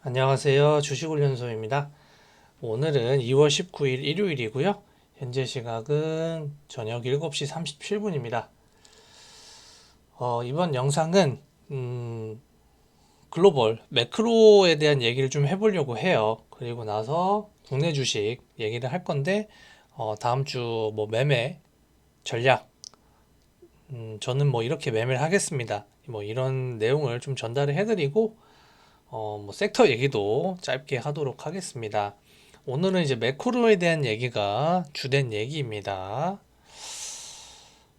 안녕하세요. 주식훈련소입니다. 오늘은 2월 19일 일요일이고요. 현재 시각은 저녁 7시 37분입니다. 이번 영상은 글로벌 매크로에 대한 얘기를 좀 해보려고 해요. 그리고 나서 국내 주식 얘기를 할 건데 다음 주 뭐 매매 전략, 저는 뭐 이렇게 매매를 하겠습니다. 뭐 이런 내용을 좀 전달을 해드리고 뭐 섹터 얘기도 짧게 하도록 하겠습니다. 오늘은 이제 매크로에 대한 얘기가 주된 얘기입니다.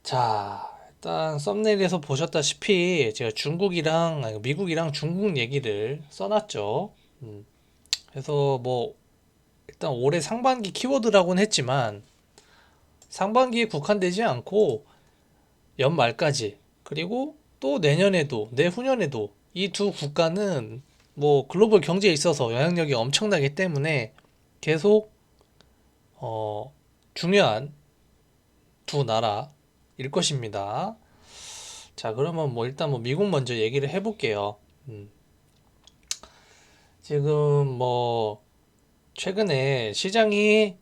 자, 일단 썸네일에서 보셨다시피 제가 미국이랑 중국 얘기를 써놨죠. 음, 그래서 뭐 일단 올해 상반기 키워드라고는 했지만 상반기에 국한되지 않고 연말까지 그리고 또 내년에도 내후년에도 이 두 국가는 뭐 글로벌 경제에 있어서 영향력이 엄청나기 때문에 계속 어, 중요한 두 나라일 것입니다. 자, 그러면 뭐 일단 뭐 미국 먼저 얘기를 해볼게요. 음, 지금 뭐 최근에 시장이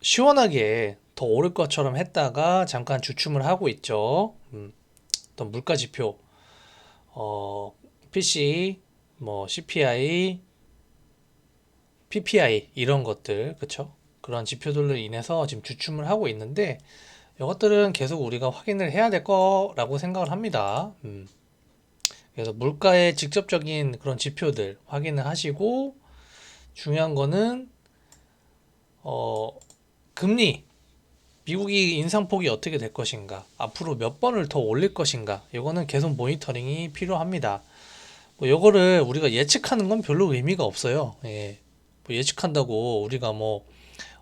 시원하게 더 오를 것처럼 했다가 잠깐 주춤을 하고 있죠. 어떤 물가 지표, 어, PC, 뭐 CPI, PPI 이런 것들, 그쵸? 그런 지표들로 인해서 지금 주춤을 하고 있는데 이것들은 계속 우리가 확인을 해야 될 거라고 생각을 합니다. 그래서 물가의 직접적인 그런 지표들 확인을 하시고 중요한 거는 어, 금리 미국이 인상폭이 어떻게 될 것인가 앞으로 몇 번을 더 올릴 것인가 이거는 계속 모니터링이 필요합니다. 뭐 요거를 우리가 예측하는 건 별로 의미가 없어요. 예. 뭐 예측한다고 우리가 뭐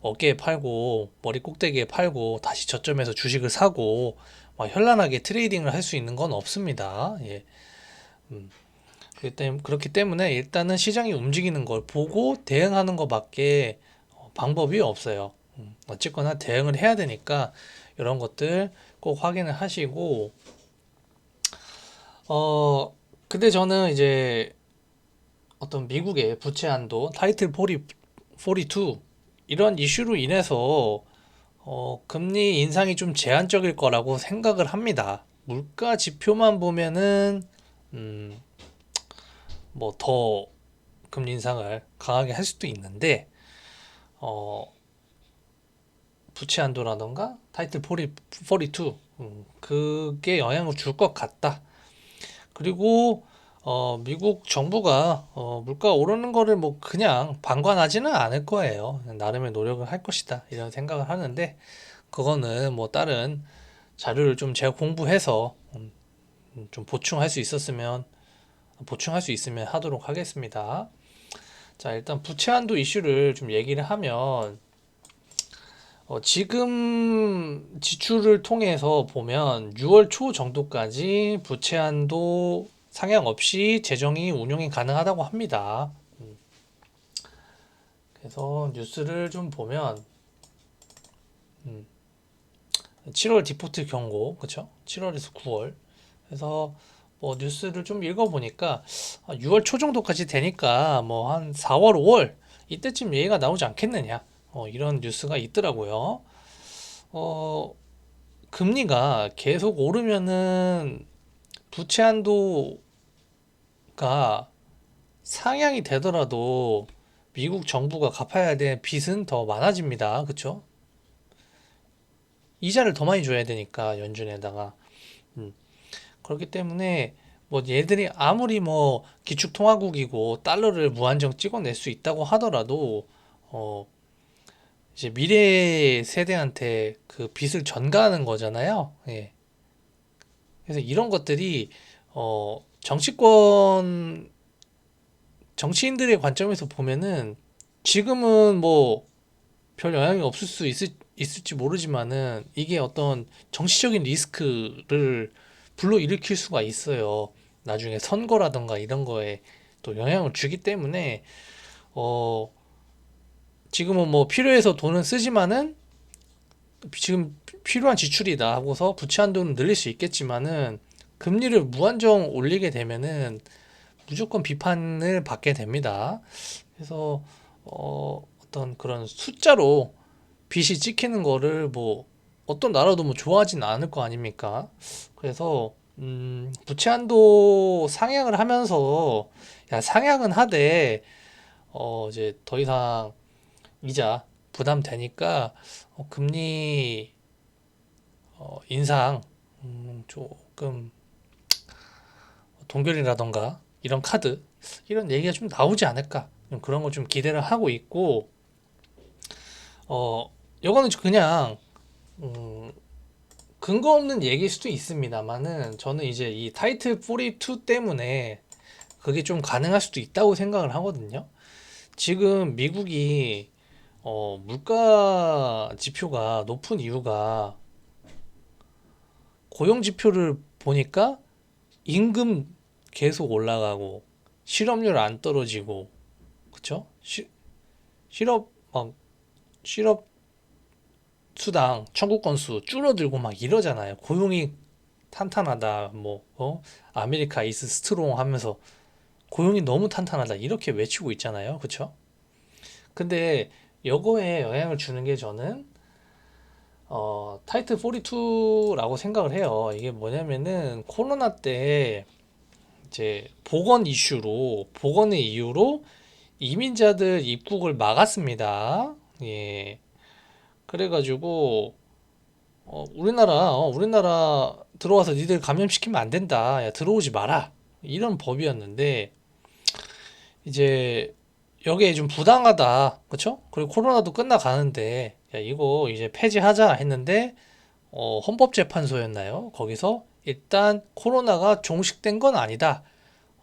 어깨에 팔고 머리 꼭대기에 팔고 다시 저점에서 주식을 사고 막 현란하게 트레이딩을 할 수 있는 건 없습니다. 예. 음. 그렇기 때문에 일단은 시장이 움직이는 걸 보고 대응하는 것밖에 방법이 없어요. 어쨌거나 대응을 해야 되니까 이런 것들 꼭 확인을 하시고 어 근데 저는 이제 어떤 미국의 부채 한도 타이틀 42 이런 이슈로 인해서 금리 인상이 좀 제한적일 거라고 생각을 합니다. 물가 지표만 보면은 음, 뭐 더 금리 인상을 강하게 할 수도 있는데 어, 부채 한도라던가 타이틀 42 그게 영향을 줄 것 같다. 그리고 미국 정부가 물가 오르는 거를 뭐 그냥 방관하지는 않을 거예요. 나름의 노력을 할 것이다. 이런 생각을 하는데 그거는 뭐 다른 자료를 좀 제가 공부해서 좀 보충할 수 있으면 하도록 하겠습니다. 자, 일단 부채 한도 이슈를 좀 얘기를 하면 지금 지출을 통해서 보면 6월 초 정도까지 부채 한도 상향 없이 재정이 운용이 가능하다고 합니다. 그래서 뉴스를 좀 보면 7월 디포트 경고, 그쵸? 7월에서 9월. 그래서 뭐 뉴스를 좀 읽어보니까 6월 초 정도까지 되니까 뭐 한 4월, 5월 이때쯤 얘기가 나오지 않겠느냐. 이런 뉴스가 있더라고요. 어, 금리가 계속 오르면은 부채 한도가 상향이 되더라도 미국 정부가 갚아야 될 빚은 더 많아집니다. 그쵸? 이자를 더 많이 줘야 되니까 연준에다가. 음. 그렇기 때문에 뭐 얘들이 아무리 뭐 기축통화국이고 달러를 무한정 찍어낼 수 있다고 하더라도 어 이제 미래 세대한테 그 빚을 전가하는 거잖아요. 예. 그래서 이런 것들이 정치인들의 관점에서 보면은 지금은 뭐 별 영향이 없을 수 있을지 모르지만은 이게 어떤 정치적인 리스크를 불러일으킬 수가 있어요. 나중에 선거라던가 이런 거에 또 영향을 주기 때문에 어 지금은 뭐 필요해서 돈은 쓰지만은 지금 필요한 지출이다 하고서 부채 한도는 늘릴 수 있겠지만은 금리를 무한정 올리게 되면은 무조건 비판을 받게 됩니다. 그래서 어떤 그런 숫자로 빚이 찍히는 거를 뭐 어떤 나라도 뭐 좋아하진 않을 거 아닙니까? 그래서 부채 한도 상향을 하면서 야 상향은 하되 이제 더 이상 이자 부담되니까 금리 인상 조금 동결이라던가 이런 카드 이런 얘기가 좀 나오지 않을까 그런 걸 좀 기대를 하고 있고 요거는 그냥 음, 근거 없는 얘기일 수도 있습니다만은 저는 이제 이 타이틀 42 때문에 그게 좀 가능할 수도 있다고 생각을 하거든요. 지금 미국이 물가 지표가 높은 이유가 고용 지표를 보니까 임금 계속 올라가고 실업률 안 떨어지고 그쵸? 실업 막 실업 수당 청구 건수 줄어들고 막 이러잖아요. 고용이 탄탄하다 뭐 아메리카 이스 스트롱 하면서 고용이 너무 탄탄하다 이렇게 외치고 있잖아요. 그쵸? 근데 여거에 영향을 주는 게 저는 타이틀 42라고 생각을 해요. 이게 뭐냐면은 코로나 때 이제 보건의 이유로 이민자들 입국을 막았습니다. 예. 그래가지고 우리나라 들어와서 니들 감염시키면 안 된다. 야, 들어오지 마라. 이런 법이었는데 이제 여기에 좀 부당하다. 그쵸? 그리고 코로나도 끝나가는데 야, 이거 이제 폐지하자 했는데 헌법재판소였나요? 거기서 일단 코로나가 종식된 건 아니다.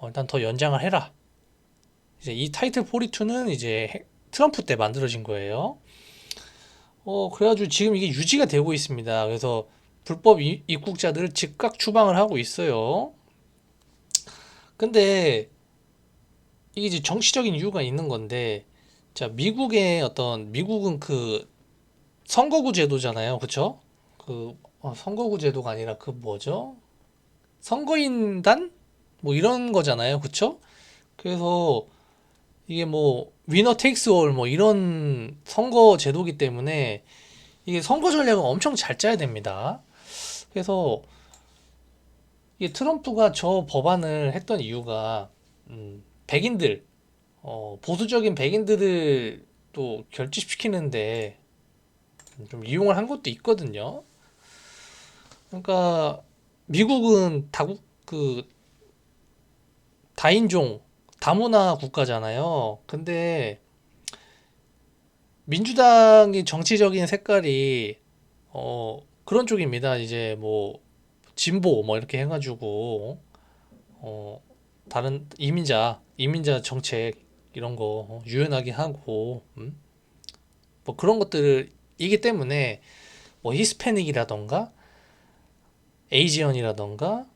일단 더 연장을 해라. 이제 이 타이틀 42는 이제 트럼프 때 만들어진 거예요. 그래가지고 지금 이게 유지가 되고 있습니다. 그래서 불법 입국자들을 즉각 추방을 하고 있어요. 근데 이게 이제 정치적인 이유가 있는 건데, 자, 미국은 그 선거구 제도잖아요. 그쵸? 선거구 제도가 아니라 그 뭐죠? 선거인단? 뭐 이런 거잖아요. 그쵸? 그래서 이게 뭐 위너 테이크스 올 뭐 이런 선거 제도기 때문에 이게 선거 전략을 엄청 잘 짜야 됩니다. 그래서 이게 트럼프가 저 법안을 했던 이유가 백인들 보수적인 백인들을 또 결집시키는데 좀 이용을 한 것도 있거든요. 그러니까 미국은 다인종 다문화 국가잖아요. 근데 민주당이 정치적인 색깔이 그런 쪽입니다. 이제 뭐 진보 뭐 이렇게 해가지고 어 다른 이민자 정책 이런 거 유연하게 하고 뭐 그런 것들이기 때문에 뭐 히스패닉이라던가 에이지언이라던가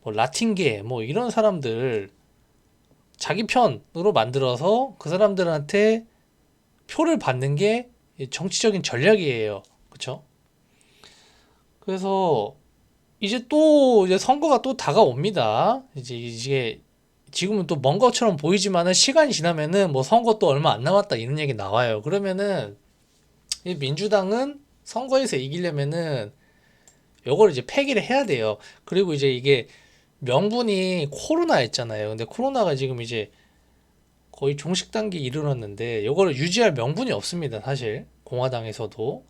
뭐 라틴계 뭐 이런 사람들 자기 편으로 만들어서 그 사람들한테 표를 받는 게 정치적인 전략이에요. 그쵸? 그래서 이제 선거가 또 다가옵니다. 이제 지금은 또 먼 것처럼 보이지만은 시간이 지나면은 뭐 선거 또 얼마 안 남았다 이런 얘기 나와요. 그러면은 이 민주당은 선거에서 이기려면은 요걸 이제 폐기를 해야 돼요. 그리고 이제 이게 명분이 코로나였잖아요. 근데 코로나가 지금 이제 거의 종식 단계에 이르렀는데 요거를 유지할 명분이 없습니다. 사실 공화당에서도.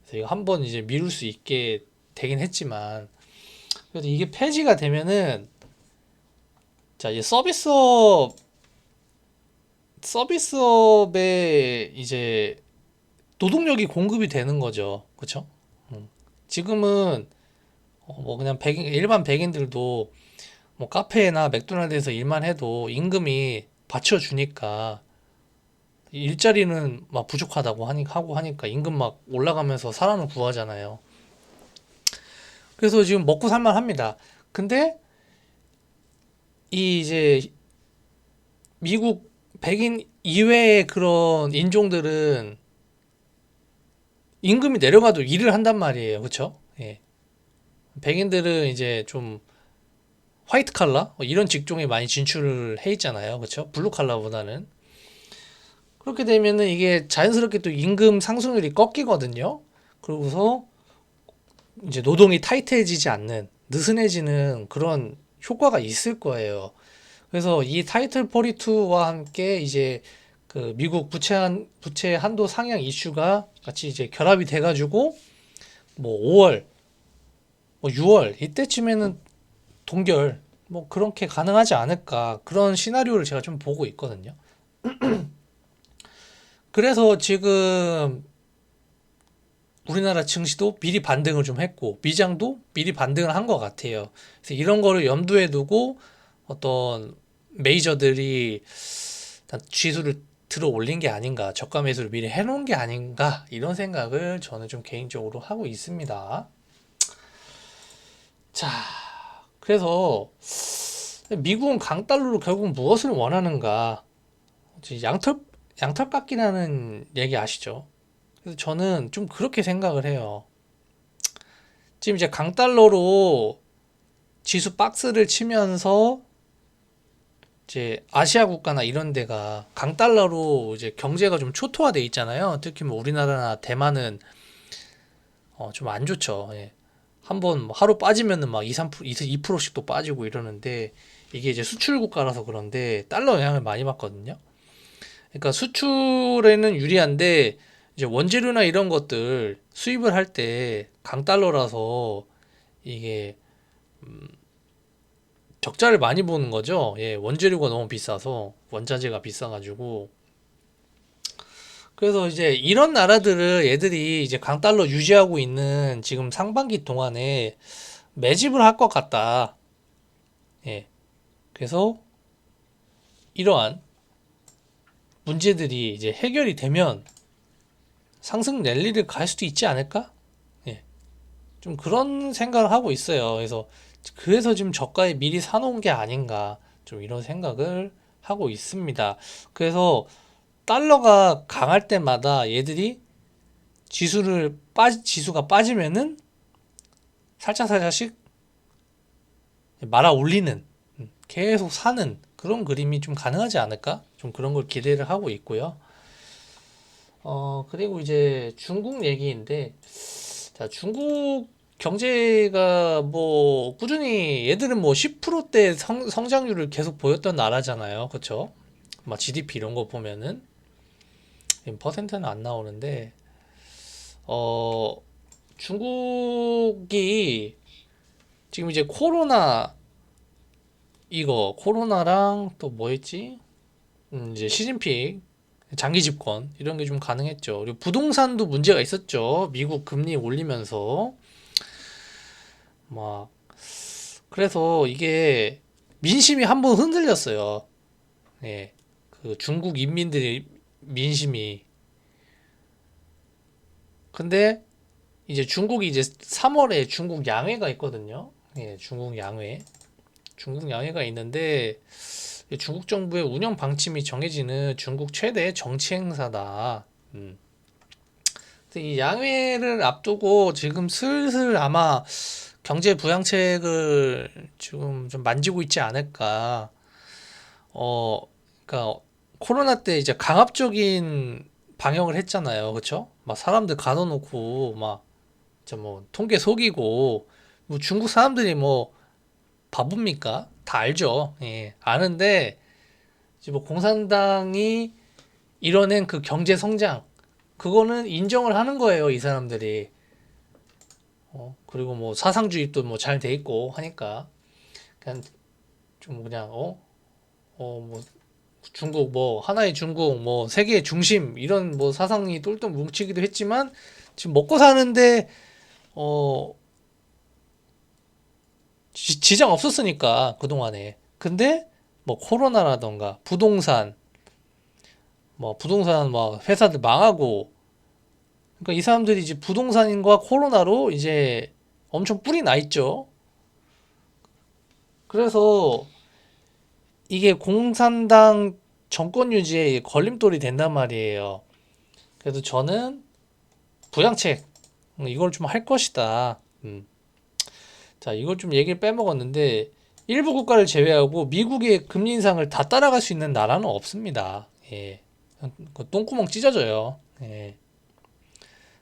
그래서 이거 한번 이제 미룰 수 있게 되긴 했지만 그래도 이게 폐지가 되면은 자 이제 서비스업에 이제 노동력이 공급이 되는 거죠. 그쵸? 지금은 뭐 그냥 일반 백인들도 뭐 카페나 맥도날드에서 일만 해도 임금이 받쳐주니까 일자리는 막 부족하다고 하고 하니까 임금 막 올라가면서 사람을 구하잖아요. 그래서 지금 먹고 살만 합니다. 근데 이 이제 미국 백인 이외의 그런 인종들은 임금이 내려가도 일을 한단 말이에요. 그쵸? 예. 백인들은 이제 좀 화이트 칼라 이런 직종에 많이 진출을 해 있잖아요. 그렇죠? 블루 칼라보다는. 그렇게 되면은 이게 자연스럽게 또 임금 상승률이 꺾이거든요. 그러고서 이제 노동이 타이트해지지 않는 느슨해지는 그런 효과가 있을 거예요. 그래서 이 타이틀 42와 함께 이제 그 미국 부채 한도 상향 이슈가 같이 이제 결합이 돼가지고 뭐 5월, 뭐 6월 이때쯤에는 동결 뭐 그렇게 가능하지 않을까 그런 시나리오를 제가 좀 보고 있거든요. 그래서 지금 우리나라 증시도 미리 반등을 좀 했고 미장도 미리 반등을 한 것 같아요. 그래서 이런 거를 염두에 두고 어떤 메이저들이 지수를 들어 올린 게 아닌가, 저가 매수를 미리 해놓은 게 아닌가 이런 생각을 저는 좀 개인적으로 하고 있습니다. 자, 그래서 미국은 강달러로 결국 무엇을 원하는가? 양털 깎기라는 얘기 아시죠? 그래서 저는 좀 그렇게 생각을 해요. 지금 이제 강달러로 지수 박스를 치면서 이제 아시아 국가나 이런 데가 강달러로 이제 경제가 좀 초토화돼 있잖아요. 특히 뭐 우리나라나 대만은 좀 안 좋죠. 예. 한번 뭐 하루 빠지면은 막 2, 3%, 2%씩도 빠지고 이러는데 이게 이제 수출 국가라서 그런데 달러 영향을 많이 받거든요. 그러니까 수출에는 유리한데 이제 원재료나 이런 것들 수입을 할 때 강달러라서 이게 적자를 많이 보는 거죠. 예, 원재료가 너무 비싸서 원자재가 비싸가지고 그래서 이제 이런 나라들을 얘들이 이제 강달러 유지하고 있는 지금 상반기 동안에 매집을 할 것 같다. 예, 그래서 이러한 문제들이 이제 해결이 되면 상승 랠리를 갈 수도 있지 않을까? 예, 좀 그런 생각을 하고 있어요. 그래서 지금 저가에 미리 사놓은 게 아닌가 좀 이런 생각을 하고 있습니다. 그래서 달러가 강할 때마다 얘들이 지수가 빠지면은 살짝씩 말아 올리는 계속 사는 그런 그림이 좀 가능하지 않을까? 좀 그런 걸 기대를 하고 있고요. 그리고 이제 중국 얘기인데, 자, 중국 경제가 뭐 꾸준히 얘들은 뭐 10%대 성장률을 계속 보였던 나라잖아요. 그쵸? 막 GDP 이런 거 보면은 퍼센트는 안 나오는데 어 중국이 지금 이제 코로나랑 또 뭐 했지? 이제 시진핑 장기 집권 이런 게 좀 가능했죠. 그리고 부동산도 문제가 있었죠. 미국 금리 올리면서 막 그래서 이게 민심이 한번 흔들렸어요. 예. 그 중국 인민들의 민심이. 근데 이제 중국이 이제 3월에 중국 양회가 있거든요. 예, 중국 양회. 중국 양회가 있는데 중국 정부의 운영 방침이 정해지는 중국 최대 정치 행사다. 이 양회를 앞두고 지금 슬슬 아마 경제 부양책을 지금 좀 만지고 있지 않을까. 그러니까 코로나 때 이제 강압적인 방역을 했잖아요. 그쵸? 막 사람들 가둬놓고 막 진짜 뭐 통계 속이고 뭐 중국 사람들이 뭐 바보입니까? 다 알죠. 예, 아는데 이제 뭐 공산당이 이뤄낸 그 경제 성장 그거는 인정을 하는 거예요, 이 사람들이. 그리고 뭐 사상주의도 뭐 잘 돼 있고 하니까 그냥 좀 그냥 뭐 중국 뭐 하나의 중국 뭐 세계의 중심 이런 뭐 사상이 똘똘 뭉치기도 했지만 지금 먹고 사는데 어 지장 없었으니까 그동안에. 근데 뭐 코로나라던가 부동산 뭐 회사들 망하고 그러니까 이 사람들이 이제 부동산과 코로나로 이제 엄청 뿔이 나 있죠. 그래서 이게 공산당 정권 유지에 걸림돌이 된단 말이에요. 그래서 저는 부양책 이걸 좀 할 것이다. 자, 이걸 좀 얘기를 빼먹었는데 일부 국가를 제외하고 미국의 금리 인상을 다 따라갈 수 있는 나라는 없습니다. 예. 그 똥구멍 찢어져요. 예.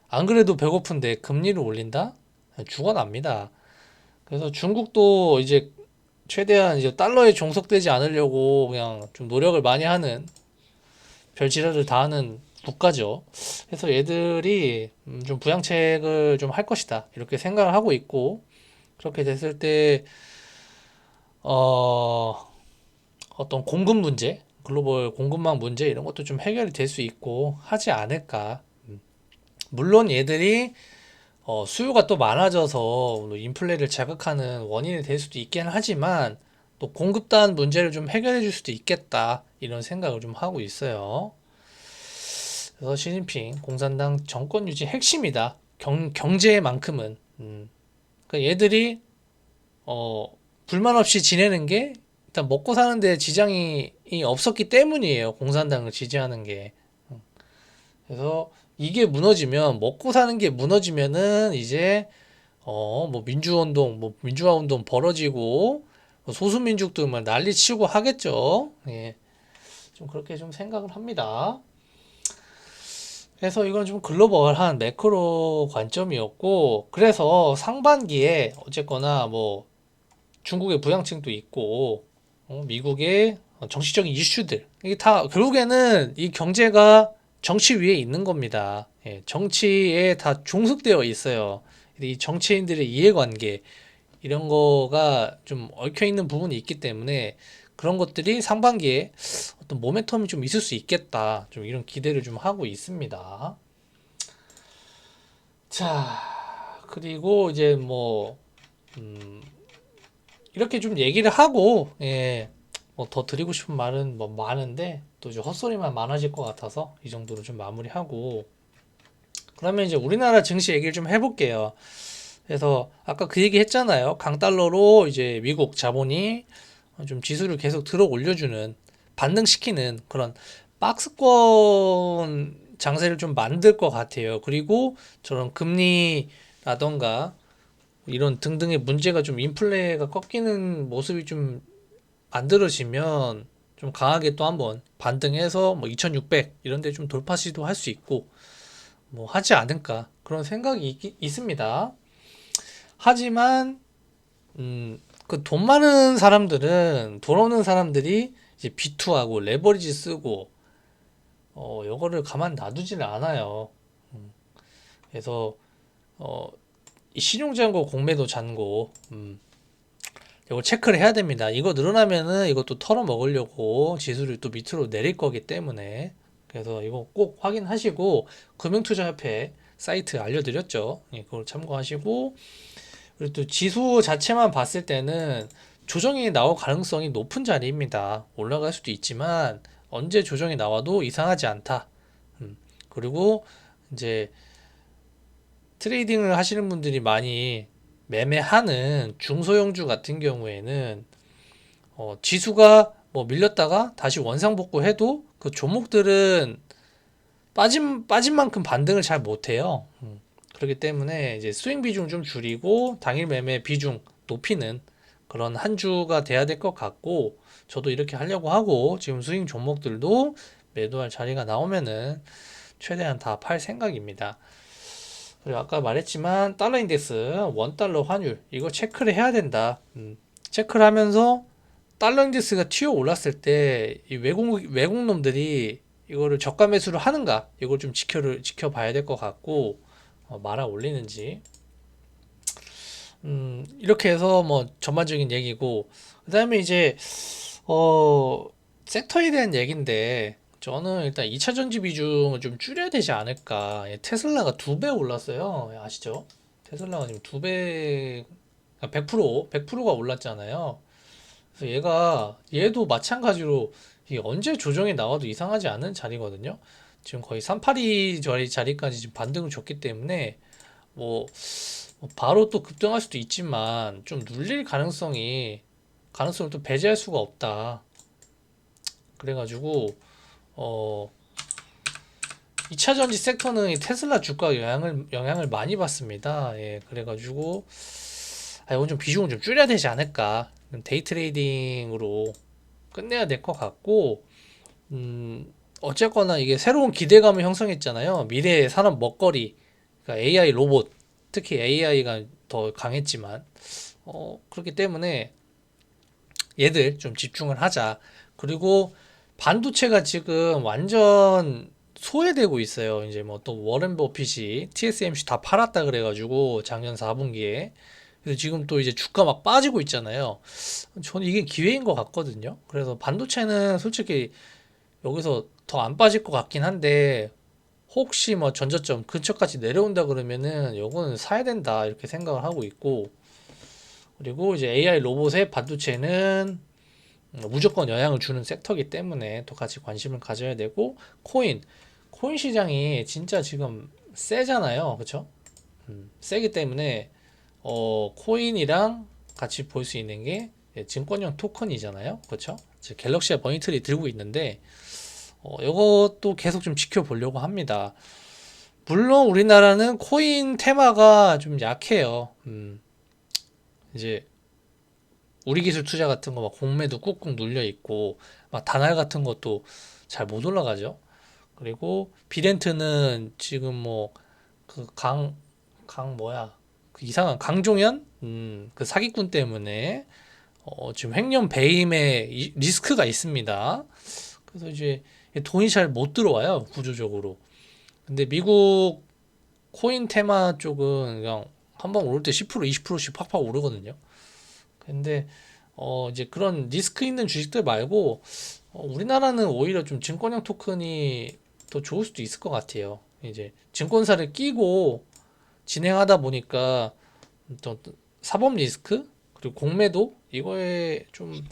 안 그래도 배고픈데 금리를 올린다? 죽어납니다. 그래서 중국도 이제 최대한 이제 달러에 종속되지 않으려고 그냥 좀 노력을 많이 하는 별지랄을 다 하는 국가죠. 그래서 얘들이 좀 부양책을 좀 할 것이다. 이렇게 생각을 하고 있고, 그렇게 됐을 때, 어, 어떤 공급 문제, 글로벌 공급망 문제 이런 것도 좀 해결이 될 수 있고 하지 않을까. 물론 얘들이 수요가 또 많아져서 인플레를 자극하는 원인이 될 수도 있긴 하지만 또 공급단 문제를 좀 해결해 줄 수도 있겠다. 이런 생각을 좀 하고 있어요. 그래서 시진핑 공산당 정권 유지 핵심이다. 경제만큼은. 그러니까 얘들이 어, 불만 없이 지내는 게 일단 먹고 사는데 지장이 없었기 때문이에요. 공산당을 지지하는 게. 그래서 이게 무너지면 먹고 사는 게 무너지면은 이제 뭐 민주운동, 뭐 민주화 운동 벌어지고 뭐 소수민족들만 난리 치고 하겠죠. 예. 좀 그렇게 좀 생각을 합니다. 그래서 이건 좀 글로벌한 매크로 관점이었고, 그래서 상반기에 어쨌거나 뭐 중국의 부양책도 있고, 미국의 정치적인 이슈들, 이게 다 결국에는 이 경제가 정치 위에 있는 겁니다. 예, 정치에 다 종속되어 있어요. 이 정치인들의 이해관계, 이런 거가 좀 얽혀 있는 부분이 있기 때문에 그런 것들이 상반기에 어떤 모멘텀이 좀 있을 수 있겠다. 좀 이런 기대를 좀 하고 있습니다. 자, 그리고 이제 뭐, 음, 이렇게 좀 얘기를 하고, 예, 뭐 더 드리고 싶은 말은 뭐 많은데, 또 이제 헛소리만 많아질 것 같아서 이 정도로 좀 마무리하고, 그러면 이제 우리나라 증시 얘기를 좀 해볼게요. 그래서 아까 그 얘기 했잖아요. 강달러로 이제 미국 자본이 좀 지수를 계속 들어 올려주는, 반등시키는 그런 박스권 장세를 좀 만들 것 같아요. 그리고 저런 금리라던가 이런 등등의 문제가 좀 인플레가 꺾이는 모습이 좀 만들어지면 좀 강하게 또 한번 반등해서 뭐 2600 이런 데 좀 돌파 시도할 수 있고 뭐 하지 않을까 그런 생각이 있습니다. 하지만 그 돈 많은 사람들은 돈 없는 사람들이 이제 비투하고 레버리지 쓰고 요거를 가만 놔두지는 않아요. 그래서 이 신용잔고 공매도 잔고 이거 체크를 해야 됩니다. 이거 늘어나면은 이것도 털어 먹으려고 지수를 또 밑으로 내릴 거기 때문에 그래서 이거 꼭 확인하시고 금융투자협회 사이트 알려드렸죠. 예, 그걸 참고하시고 그리고 또 지수 자체만 봤을 때는 조정이 나올 가능성이 높은 자리입니다. 올라갈 수도 있지만 언제 조정이 나와도 이상하지 않다. 그리고 이제 트레이딩을 하시는 분들이 많이 매매하는 중소형주 같은 경우에는 지수가 뭐 밀렸다가 다시 원상복구해도 그 종목들은 빠진 만큼 반등을 잘 못해요. 그렇기 때문에 이제 스윙 비중 좀 줄이고 당일 매매 비중 높이는 그런 한 주가 돼야 될 것 같고 저도 이렇게 하려고 하고 지금 스윙 종목들도 매도할 자리가 나오면은 최대한 다 팔 생각입니다. 그리고 아까 말했지만 달러 인덱스 원 달러 환율 이거 체크를 해야 된다. 체크를 하면서 달러 인덱스가 튀어 올랐을 때 이 외국 놈들이 이거를 저가 매수를 하는가 이걸 좀 지켜봐야 될 것 같고 말아 올리는지 이렇게 해서 뭐 전반적인 얘기고 그다음에 이제 어 섹터에 대한 얘기인데 저는 일단 2차 전지 비중을 좀 줄여야 되지 않을까. 예, 테슬라가 2배 올랐어요. 예, 아시죠? 테슬라가 지금 2배 100%가 올랐잖아요. 그래서 얘도 마찬가지로 이게 언제 조정이 나와도 이상하지 않은 자리거든요. 지금 거의 382 자리까지 지금 반등을 줬기 때문에 뭐 바로 또 급등할 수도 있지만 좀 눌릴 가능성을 또 배제할 수가 없다. 그래가지고 어 2차 전지 섹터는 이 테슬라 주가 영향을 많이 받습니다. 예, 그래가지고 이건 좀 비중을 좀 줄여야 되지 않을까. 데이 트레이딩으로 끝내야 될 것 같고, 어쨌거나 이게 새로운 기대감을 형성했잖아요. 미래의 산업 먹거리, 그러니까 AI 로봇, 특히 AI가 더 강했지만, 그렇기 때문에 얘들 좀 집중을 하자. 그리고 반도체가 지금 완전 소외되고 있어요. 이제 뭐 또 워렌 버핏이 TSMC 다 팔았다 그래가지고 작년 4분기에. 그래서 지금 또 이제 주가 막 빠지고 있잖아요. 저는 이게 기회인 것 같거든요. 그래서 반도체는 솔직히 여기서 더 안 빠질 것 같긴 한데, 혹시 뭐 전저점 근처까지 내려온다 그러면은 요거는 사야 된다 이렇게 생각을 하고 있고, 그리고 이제 AI 로봇의 반도체는 무조건 영향을 주는 섹터이기 때문에 또 같이 관심을 가져야 되고, 코인 시장이 진짜 지금 세잖아요, 그쵸? 세기 때문에 코인이랑 같이 볼 수 있는 게 증권형 토큰이잖아요, 그쵸? 지금 갤럭시와 머니터리 들고 있는데 이것도 계속 좀 지켜보려고 합니다. 물론 우리나라는 코인 테마가 좀 약해요. 이제 우리 기술 투자 같은 거 막 공매도 꾹꾹 눌려 있고, 막 다날 같은 것도 잘 못 올라가죠. 그리고 비덴트는 지금 뭐 그 강 뭐야, 그 이상한 강종현 그 사기꾼 때문에 지금 횡령 배임의 리스크가 있습니다. 그래서 이제 돈이 잘 못 들어와요, 구조적으로. 근데 미국 코인 테마 쪽은 그냥 한번 오를 때 10% 20%씩 팍팍 오르거든요. 근데 이제 그런 리스크 있는 주식들 말고 우리나라는 오히려 좀 증권형 토큰이 더 좋을 수도 있을 것 같아요. 이제 증권사를 끼고 진행하다 보니까 또 사법 리스크 그리고 공매도 이거에 좀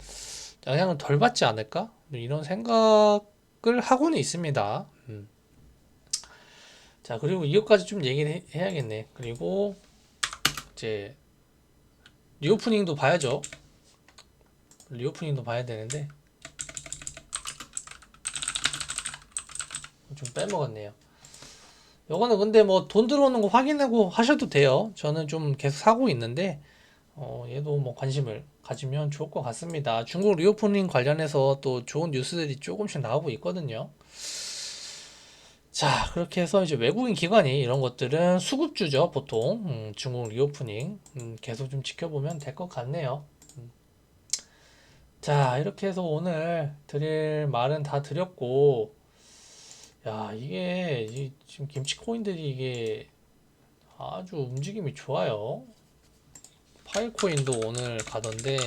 영향을 덜 받지 않을까? 이런 생각을 하고는 있습니다. 자, 그리고 이것까지 좀 얘기를 해야겠네. 그리고 이제 리오프닝도 봐야죠. 리오프닝도 봐야 되는데 좀 빼먹었네요. 요거는 근데 뭐 돈 들어오는 거 확인하고 하셔도 돼요. 저는 좀 계속 사고 있는데 얘도 뭐 관심을 가지면 좋을 것 같습니다. 중국 리오프닝 관련해서 또 좋은 뉴스들이 조금씩 나오고 있거든요. 자, 그렇게 해서 이제 외국인 기관이 이런 것들은 수급주죠, 보통. 중국 리오프닝. 계속 좀 지켜보면 될 것 같네요. 자, 이렇게 해서 오늘 드릴 말은 다 드렸고, 야, 이게 지금 김치 코인들이 이게 아주 움직임이 좋아요. 파이코인도 오늘 가던데,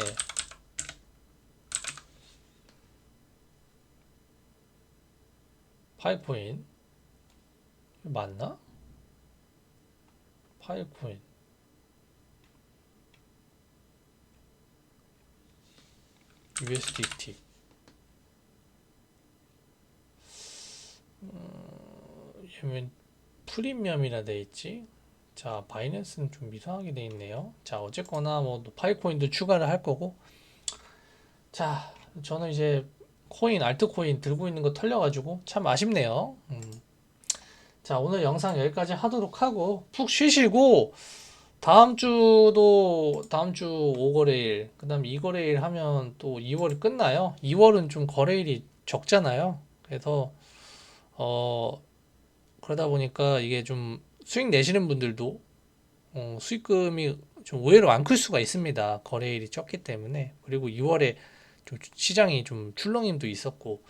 파이코인 맞나? 파이코인 USDT 얘는 프리미엄이라 돼 있지. 자, 바이낸스는 좀 이상하게 돼 있네요. 자, 어쨌거나 뭐 파이코인도 추가를 할 거고. 자, 저는 이제 코인, 알트코인 들고 있는 거 털려가지고 참 아쉽네요. 자, 오늘 영상 여기까지 하도록 하고 푹 쉬시고, 다음 주 5거래일, 그 다음 2거래일 하면 또 2월이 끝나요. 2월은 좀 거래일이 적잖아요. 그래서 그러다 보니까 이게 좀 수익 내시는 분들도 수익금이 좀 의외로 안 클 수가 있습니다. 거래일이 적기 때문에. 그리고 2월에 좀 시장이 좀 출렁임도 있었고,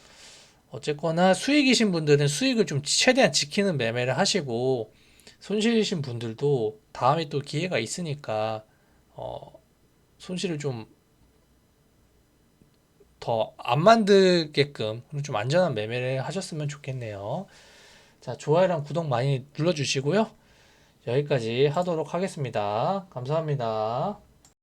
어쨌거나 수익이신 분들은 수익을 좀 최대한 지키는 매매를 하시고, 손실이신 분들도 다음에 또 기회가 있으니까 어, 손실을 좀 더 안 만들게끔 좀 안전한 매매를 하셨으면 좋겠네요. 자, 좋아요랑 구독 많이 눌러주시고요. 여기까지 하도록 하겠습니다. 감사합니다.